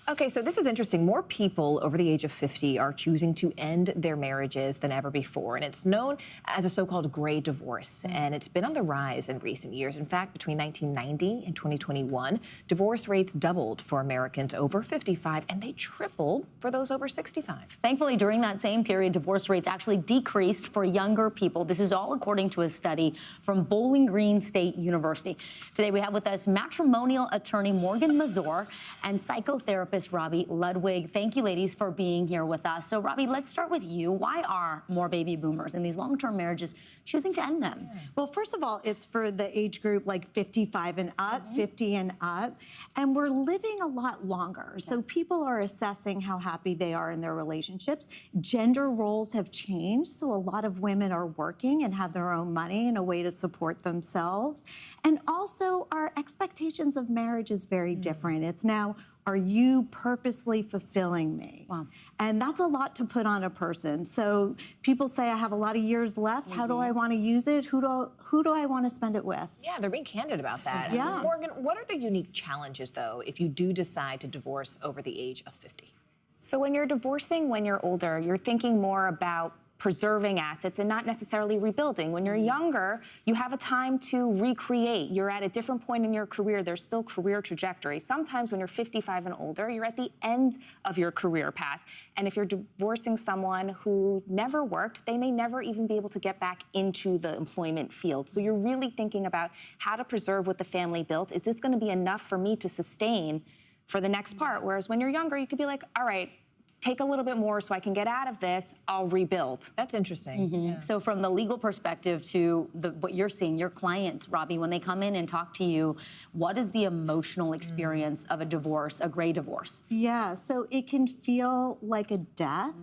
Okay, so this is interesting. More people over the age of 50 are choosing to end their marriages than ever before, and it's known as a so-called gray divorce, and it's been on the rise in recent years. In fact, between 1990 and 2021, divorce rates doubled for Americans over 55, and they tripled for those over 65. Thankfully, during that same period, divorce rates actually decreased for younger people. This is all according to a study from Bowling Green State University. Today, we have with us matrimonial attorney Morgan Mazor and psychotherapist Robbie Ludwig. Thank you, ladies, for being here with us. So, Robbie, let's start with you. Why are more baby boomers in these long-term marriages choosing to end them? Well, first of all, it's for the age group like 55 and up, 50 and up, and we're living a lot longer. So people are assessing how happy they are in their relationships. Gender roles have changed, so a lot of women are working and have their own money and a way to support themselves. And also, our expectations of marriage is very different. It's now, are you purposely fulfilling me? Wow. And that's a lot to put on a person. So people say, I have a lot of years left. How do I want to use it? Who do I want to spend it with? Yeah, they're being candid about that. Yeah. Morgan, what are the unique challenges, though, if you do decide to divorce over the age of 50? So when you're divorcing when you're older, you're thinking more about preserving assets and not necessarily rebuilding. When you're younger, you have a time to recreate. You're at a different point in your career. There's still career trajectory. Sometimes when you're 55 and older, you're at the end of your career path. And if you're divorcing someone who never worked, they may never even be able to get back into the employment field. So you're really thinking about how to preserve what the family built. Is this going to be enough for me to sustain for the next part? Whereas when you're younger, you could be like, all right, take a little bit more so I can get out of this, I'll rebuild. That's interesting. Yeah. So from the legal perspective to what you're seeing, your clients, Robbie, when they come in and talk to you, what is the emotional experience of a divorce, a gray divorce? Yeah, so it can feel like a death,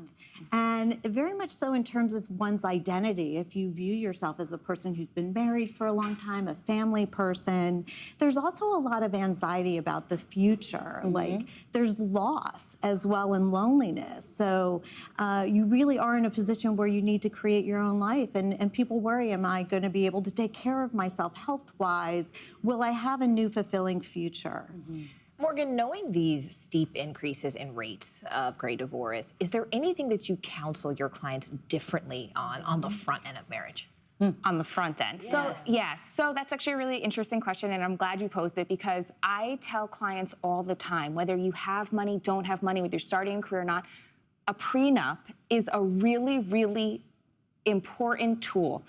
and very much so in terms of one's identity. If you view yourself as a person who's been married for a long time, a family person, there's also a lot of anxiety about the future. Like there's loss as well and loneliness. So you really are in a position where you need to create your own life, and people worry, am I going to be able to take care of myself health-wise? Will I have a new fulfilling future? Morgan, knowing these steep increases in rates of gray divorce, is there anything that you counsel your clients differently on the front end of marriage? On the front end. Yes. So that's actually a really interesting question, and I'm glad you posed it, because I tell clients all the time, whether you have money, don't have money, whether you're starting a career or not, a prenup is a really, really important tool.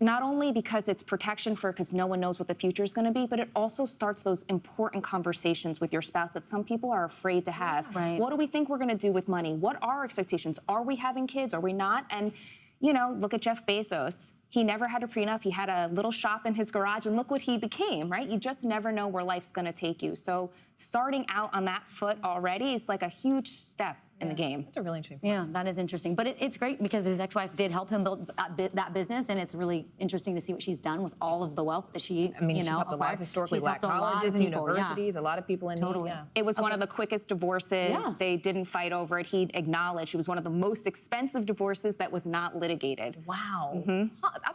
Not only because it's protection because no one knows what the future is going to be, but it also starts those important conversations with your spouse that some people are afraid to have. Right. What do we think we're going to do with money? What are our expectations? Are we having kids? Are we not? And, you know, look at Jeff Bezos. He never had a prenup. He had a little shop in his garage, and look what he became, right? You just never know where life's going to take you. So starting out on that foot already is like a huge step in the game. That's a really interesting point. Yeah, that is interesting. But it's great because his ex-wife did help him build that business, and it's really interesting to see what she's done with all of the wealth that she's helped a lot of historically black colleges and universities, a lot of people in Totally. need. Yeah. It was one of the quickest divorces. Yeah. They didn't fight over it. He acknowledged it was one of the most expensive divorces that was not litigated. Wow.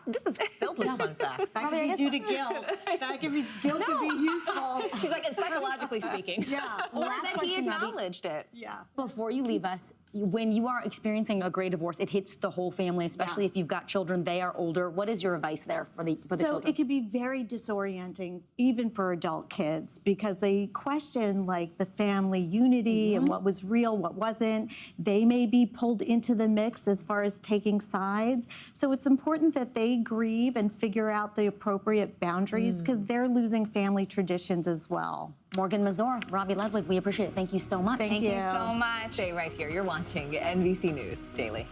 This is filled with fun facts. That could be due to guilt. Guilt could be useful. She's like, and psychologically speaking. Yeah. Or Last that he question, Robbie. acknowledged it. Yeah. Before you leave us, when you are experiencing a gray divorce, it hits the whole family, especially if you've got children, they are older. What is your advice there for the children? So it can be very disorienting, even for adult kids, because they question like the family unity and what was real, what wasn't. They may be pulled into the mix as far as taking sides. So it's important that they grieve and figure out the appropriate boundaries, because they're losing family traditions as well. Morgan Mazor, Robbie Ludwig, we appreciate it. Thank you so much. Thank you so much. Stay right here. You're watching NBC News Daily.